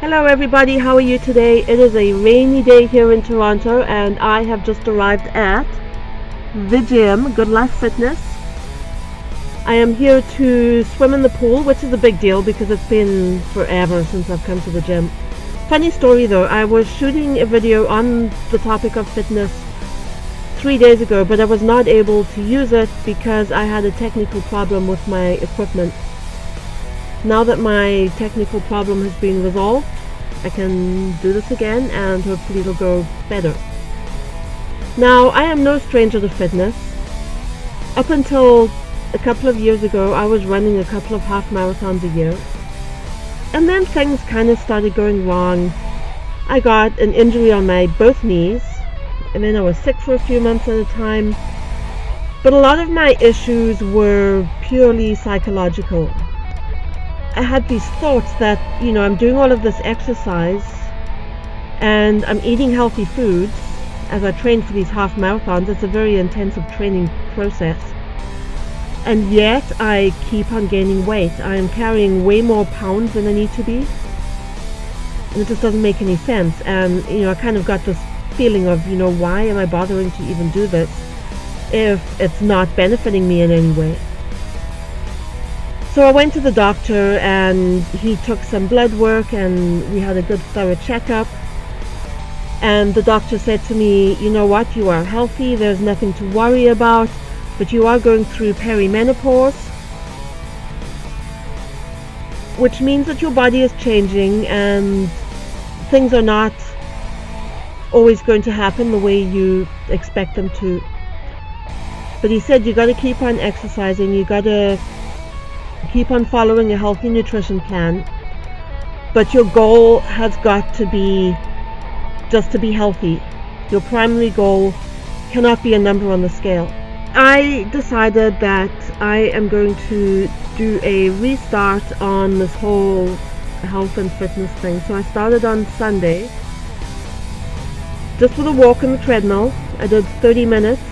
Hello everybody, how are you today? It is a rainy day here in Toronto and I have just arrived at the gym, Good Life Fitness. I am here to swim in the pool, which is a big deal because it's been forever since I've come to the gym. Funny story though, I was shooting a video on the topic of fitness 3 days ago, but I was not able to use it because I had a technical problem with my equipment. Now that my technical problem has been resolved, I can do this again and hopefully it'll go better. Now, I am no stranger to fitness. Up until a couple of years ago, I was running a couple of half marathons a year. And then things kind of started going wrong. I got an injury on my both knees, and then I was sick for a few months at a time. But a lot of my issues were purely psychological. I had these thoughts that, I'm doing all of this exercise and I'm eating healthy foods as I train for these half marathons. It's a very intensive training process. And yet I keep on gaining weight. I am carrying way more pounds than I need to be. And it just doesn't make any sense. And, I kind of got this feeling of, why am I bothering to even do this if it's not benefiting me in any way? So I went to the doctor and he took some blood work and we had a good thorough checkup. And the doctor said to me, you know what, you are healthy, there's nothing to worry about, but you are going through perimenopause, which means that your body is changing and things are not always going to happen the way you expect them to. But he said you got to keep on exercising, you got to keep on following a healthy nutrition plan, but your goal has got to be just to be healthy. Your primary goal cannot be a number on the scale. I decided that I am going to do a restart on this whole health and fitness thing. So I started on Sunday just with a walk on the treadmill. I did 30 minutes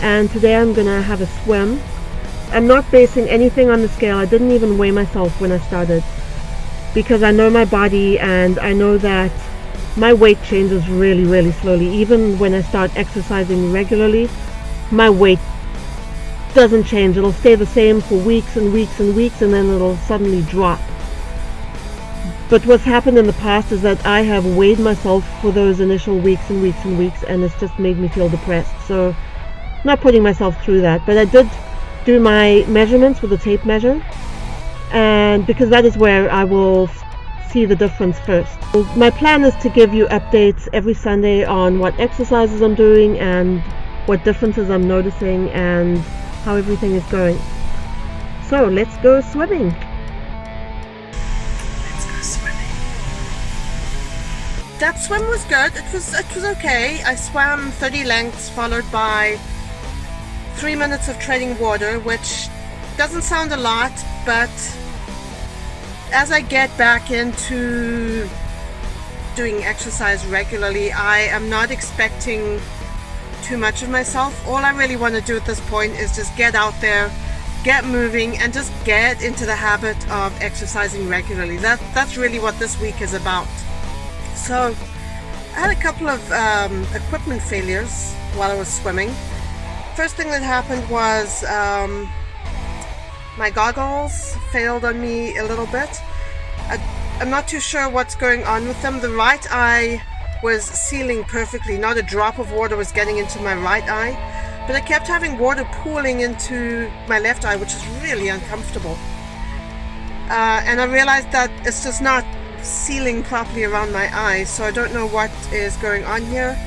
and today I'm gonna have a swim. I'm not basing anything on the scale. I didn't even weigh myself when I started because I know my body and I know that my weight changes really, really slowly. Even when I start exercising regularly, my weight doesn't change. It'll stay the same for weeks and weeks and weeks and then it'll suddenly drop. But what's happened in the past is that I have weighed myself for those initial weeks and weeks and weeks and it's just made me feel depressed. So I'm not putting myself through that, but I did do my measurements with a tape measure, and because that is where I will see the difference first. My plan is to give you updates every Sunday on what exercises I'm doing and what differences I'm noticing and how everything is going. So let's go swimming. That swim was good. It was okay. I swam 30 lengths followed by 3 minutes of treading water, which doesn't sound a lot, but as I get back into doing exercise regularly, I am not expecting too much of myself. All I really want to do at this point is just get out there, get moving, and just get into the habit of exercising regularly. That's really what this week is about. So I had a couple of equipment failures while I was swimming. First thing that happened was my goggles failed on me a little bit. I'm not too sure what's going on with them. The right eye was sealing perfectly. Not a drop of water was getting into my right eye, but I kept having water pooling into my left eye, which is really uncomfortable. And I realized that it's just not sealing properly around my eyes, so I don't know what is going on here.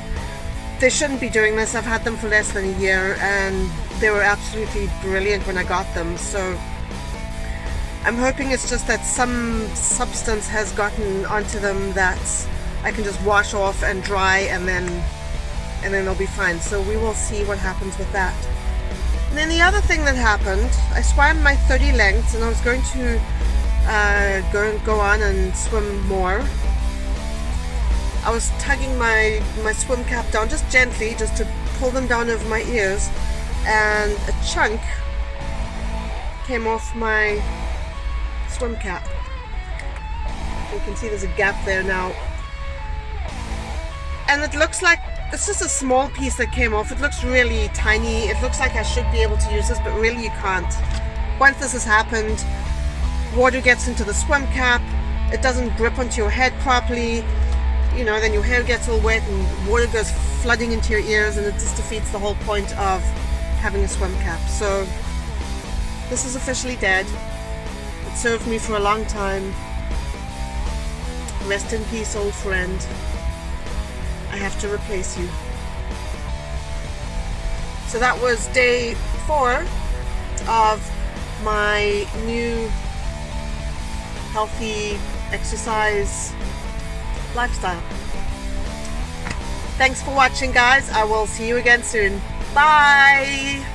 They shouldn't be doing this. I've had them for less than a year and they were absolutely brilliant when I got them, so I'm hoping it's just that some substance has gotten onto them that I can just wash off and dry and then they'll be fine. So we will see what happens with that. And then the other thing that happened, I swam my 30 lengths and I was going to go on and swim more. I was tugging my swim cap down just gently, just to pull them down over my ears, and a chunk came off my swim cap. You can see there's a gap there now. And it looks like it's just a small piece that came off. It looks really tiny. It looks like I should be able to use this, but really you can't. Once this has happened, water gets into the swim cap. It doesn't grip onto your head properly. You know, then your hair gets all wet and water goes flooding into your ears, and it just defeats the whole point of having a swim cap. So this is officially dead. It served me for a long time. Rest in peace, old friend. I have to replace you. So that was day 4 of my new healthy exercise lifestyle. Thanks for watching, guys. I will see you again soon. Bye!